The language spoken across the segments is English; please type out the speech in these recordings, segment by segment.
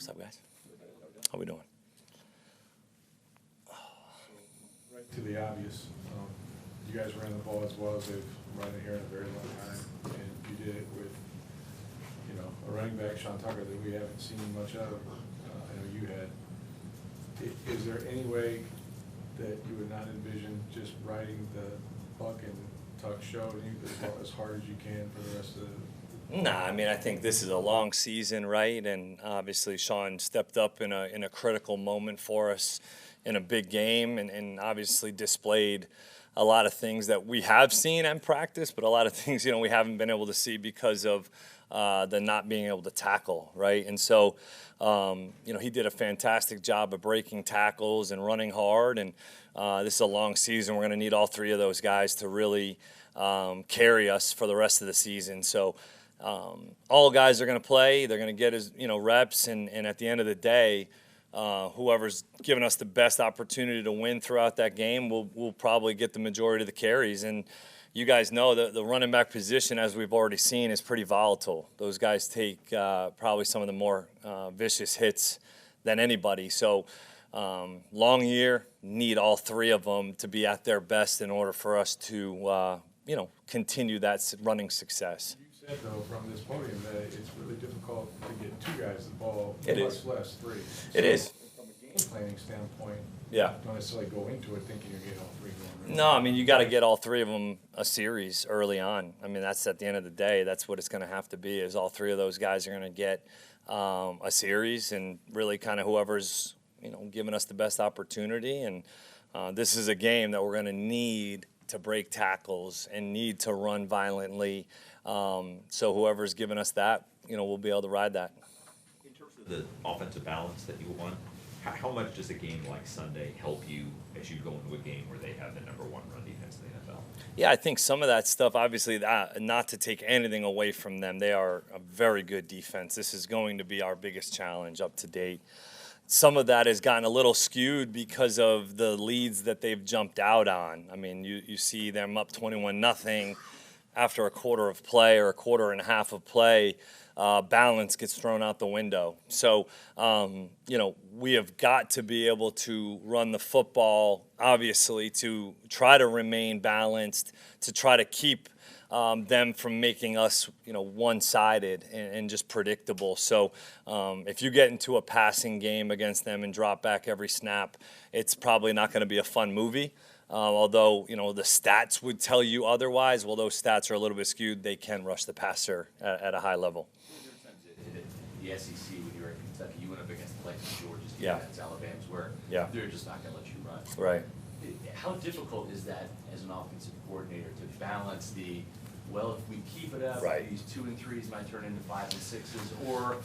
What's up, guys? How we doing? Right to the obvious, you guys ran the ball as well as they've run it here in a very long time, and you did it with, a running back, Sean Tucker, that we haven't seen much of. I know you had. Is there any way that you would not envision just riding the Buck and Tuck show and you could go as hard as you can for the rest of the? Nah, I mean, I think this is a long season, right? And obviously Sean stepped up in a critical moment for us in a big game and obviously displayed a lot of things that we have seen in practice, but a lot of things, we haven't been able to see because of the not being able to tackle, right? And so, he did a fantastic job of breaking tackles and running hard. And this is a long season. We're going to need all three of those guys to really carry us for the rest of the season. So all guys are going to play. They're going to get his, reps. And at the end of the day, whoever's given us the best opportunity to win throughout that game will probably get the majority of the carries. And you guys know that the running back position, as we've already seen, is pretty volatile. Those guys take probably some of the more vicious hits than anybody. So long year, need all three of them to be at their best in order for us to, continue that running success. You said, though, from this podium that it's really difficult to get two guys the ball, It much is. less three. It is. From a game planning standpoint, Yeah. don't necessarily go into it thinking you're getting all three going. Right? No, I mean, you got to get all three of them a series early on. I mean, that's at the end of the day, that's what it's going to have to be, is all three of those guys are going to get a series, and really kind of whoever's, giving us the best opportunity. And this is a game that we're going to need to break tackles and need to run violently. So whoever's giving us that, we'll be able to ride that. In terms of the offensive balance that you want, how much does a game like Sunday help you as you go into a game where they have the number one run defense in the NFL? Yeah, I think some of that stuff, obviously, not to take anything away from them, they are a very good defense. This is going to be our biggest challenge up to date. Some of that has gotten a little skewed because of the leads that they've jumped out on. I mean, you see them up 21-0 after a quarter of play or a quarter and a half of play. Balance gets thrown out the window. So, we have got to be able to run the football, obviously, to try to remain balanced, to try to keep them from making us, one-sided and just predictable. So if you get into a passing game against them and drop back every snap, it's probably not going to be a fun movie. Although, the stats would tell you otherwise. Well, those stats are a little bit skewed. They can rush the passer at a high level. The SEC, when you were in Kentucky, you went up against the likes of Georgia's Yeah. defense, Alabama's, where Yeah. they're just not going to let you run. Right. How difficult is that as an offensive coordinator to balance if we keep it up, Right. these 2 and 3s might turn into 5 and 6s, or,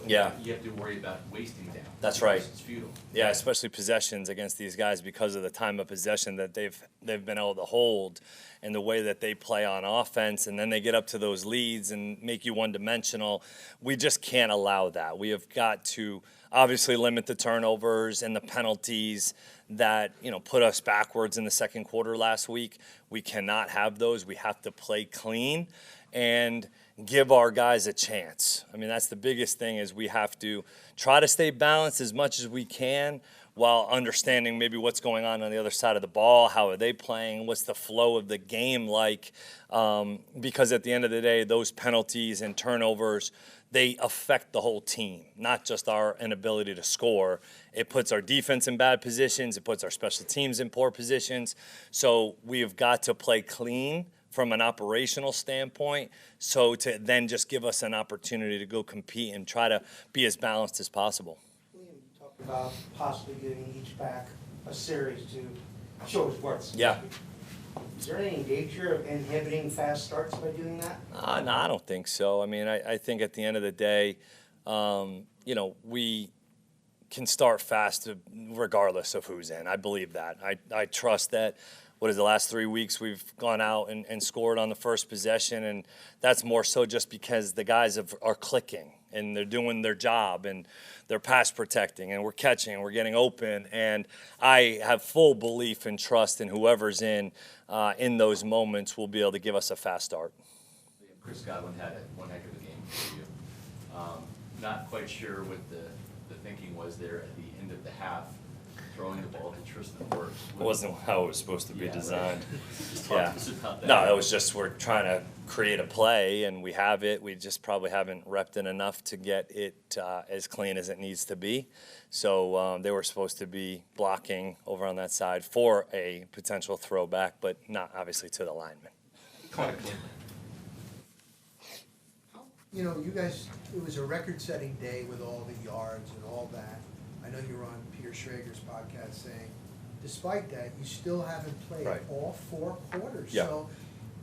Yeah. you have to worry about wasting down. That's right. It's futile. Yeah, especially possessions against these guys because of the time of possession that they've been able to hold and the way that they play on offense, and then they get up to those leads and make you one-dimensional. We just can't allow that. We have got to obviously limit the turnovers and the penalties that, put us backwards in the second quarter last week. We cannot have those. We have to play clean and give our guys a chance. I mean, that's the biggest thing, is we have to try to stay balanced as much as we can while understanding maybe what's going on the other side of the ball. How are they playing? What's the flow of the game like? Because at the end of the day, those penalties and turnovers, they affect the whole team, not just our inability to score. It puts our defense in bad positions. It puts our special teams in poor positions. So we have got to play clean from an operational standpoint, so to then just give us an opportunity to go compete and try to be as balanced as possible. Liam, you talked about possibly giving each back a series to show his worth. Yeah. Is there any danger of inhibiting fast starts by doing that? No, I don't think so. I mean, I think at the end of the day, we can start fast regardless of who's in. I believe that. I trust that. The last 3 weeks we've gone out and scored on the first possession, and that's more so just because the guys are clicking and they're doing their job and they're pass protecting and we're catching and we're getting open. And I have full belief and trust in whoever's in those moments will be able to give us a fast start. Chris Godwin had one heck of a game for you. not quite sure what the thinking was there at the end of the half, throwing the ball to Tristan Wirfs. It wasn't how it was supposed to be Yeah, right. designed. Just talk Yeah. to us about that. No, it was just we're trying to create a play, and we have it. We just probably haven't repped it enough to get it as clean as it needs to be. So they were supposed to be blocking over on that side for a potential throwback, but not obviously to the lineman. You know, you guys, it was a record-setting day with all the yards and all that. I know you were on Peter Schrager's podcast saying, despite that, you still haven't played Right. all 4 quarters. Yeah. So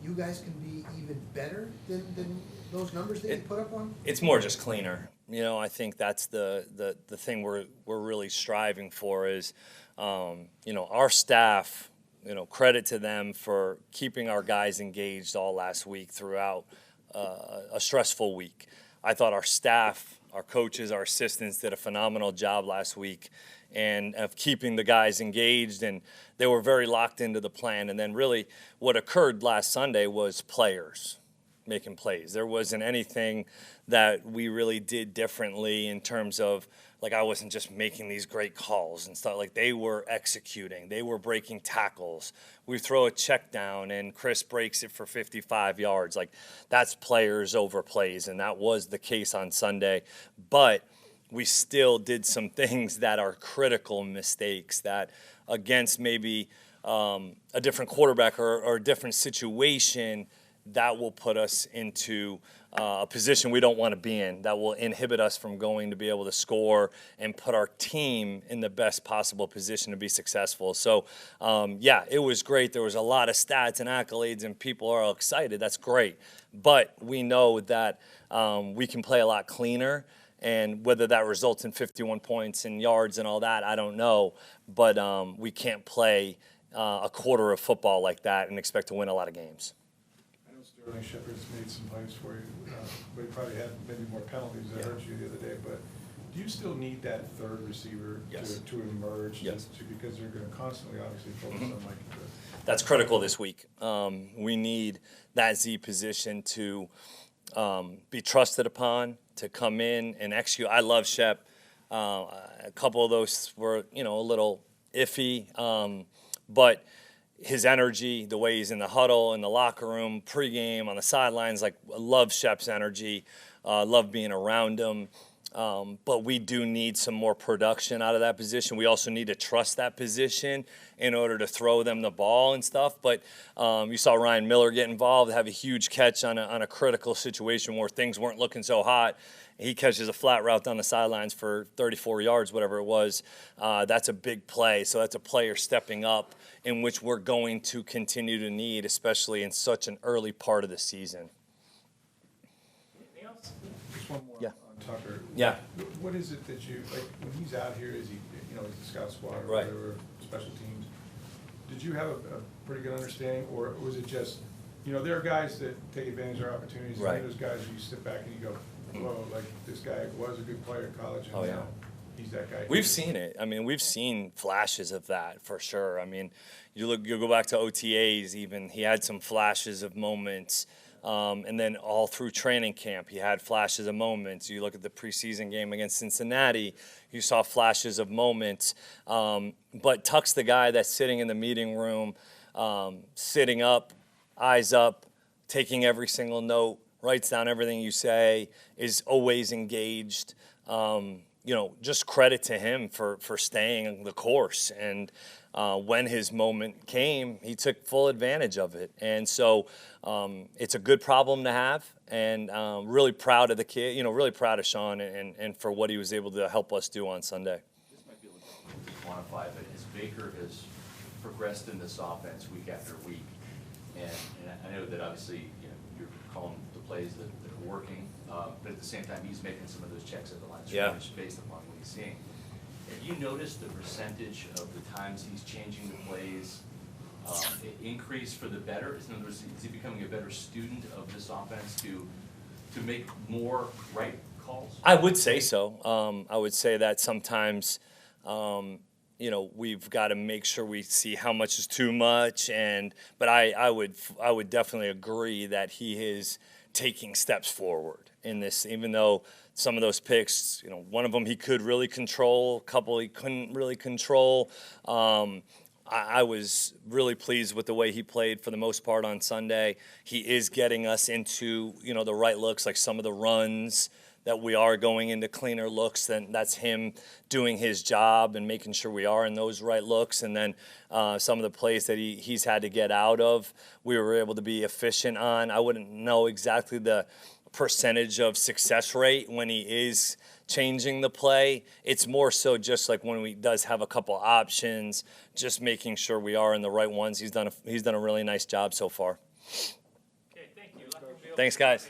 you guys can be even better than those numbers that you put up on? It's more just cleaner. You know, I think that's the thing we're really striving for is, you know, our staff, you know, credit to them for keeping our guys engaged all last week throughout a stressful week. I thought our staff, our coaches, our assistants did a phenomenal job last week and of keeping the guys engaged, and they were very locked into the plan. And then really what occurred last Sunday was players making plays. There wasn't anything that we really did differently in terms of, like, I wasn't just making these great calls and stuff. Like, they were executing. They were breaking tackles. We throw a check down and Chris breaks it for 55 yards. Like, that's players over plays, and that was the case on Sunday. But we still did some things that are critical mistakes that against maybe a different quarterback or a different situation, that will put us into a position we don't want to be in, that will inhibit us from going to be able to score and put our team in the best possible position to be successful. So, yeah, it was great. There was a lot of stats and accolades, and people are all excited. That's great. But we know that we can play a lot cleaner, and whether that results in 51 points and yards and all that, I don't know. But we can't play a quarter of football like that and expect to win a lot of games. Sterling Shepard's made some plays for you, but he probably had maybe more penalties that hurt you the other day. But do you still need that third receiver Yes. to emerge? Yes. Because they're going to constantly, obviously, focus on Mike. That's critical this week. We need that Z position to be trusted upon, to come in and execute. I love Shep. A couple of those were, you know, a little iffy, but his energy, the way he's in the huddle, in the locker room, pregame, on the sidelines, like, I love Shep's energy, love being around him. But we do need some more production out of that position. We also need to trust that position in order to throw them the ball and stuff. But you saw Ryan Miller get involved, have a huge catch on a critical situation where things weren't looking so hot. He catches a flat route down the sidelines for 34 yards, whatever it was. That's a big play. So that's a player stepping up in which we're going to continue to need, especially in such an early part of the season. Anything else? Just one more Yeah. on Tucker. Yeah. What is it that you, like, when he's out here, is he, you know, he's a scout squad or Right. whatever, special teams, did you have a pretty good understanding, or was it just, you know, there are guys that take advantage of their opportunities, Right. and there's guys you sit back and you go, whoa, like, this guy was a good player in college, and Oh, yeah. now he's that guy. We've seen it. I mean, we've seen flashes of that for sure. I mean, you go back to OTAs even. He had some flashes of moments, and then all through training camp, he had flashes of moments. You look at the preseason game against Cincinnati, you saw flashes of moments. But Tuck's the guy that's sitting in the meeting room, sitting up, eyes up, taking every single note, writes down everything you say, is always engaged. You know, just credit to him for staying the course. And when his moment came, he took full advantage of it. And so it's a good problem to have, and really proud of the kid, you know, really proud of Sean and for what he was able to help us do on Sunday. This might be a little difficult to quantify, but as Baker has progressed in this offense week after week, and I know that obviously, you know, you're calling the plays that are working, but at the same time, he's making some of those checks at the line of Yeah. scrimmage based upon what he's seeing. Have you noticed the percentage of the times he's changing the plays increase for the better? In other words, is he becoming a better student of this offense to make more right calls? I would say so. I would say that sometimes, you know, we've got to make sure we see how much is too much. But I would definitely agree that he is taking steps forward in this, even though some of those picks, one of them he could really control, a couple he couldn't really control. I was really pleased with the way he played for the most part on Sunday. He is getting us into, the right looks, like some of the runs that we are going into cleaner looks. Then that's him doing his job and making sure we are in those right looks. And then some of the plays that he's had to get out of, we were able to be efficient on. I wouldn't know exactly the percentage of success rate when he is changing the play. It's more so just like when he does have a couple options, just making sure we are in the right ones. He's done a really nice job so far. Okay, thank you. Thanks, guys.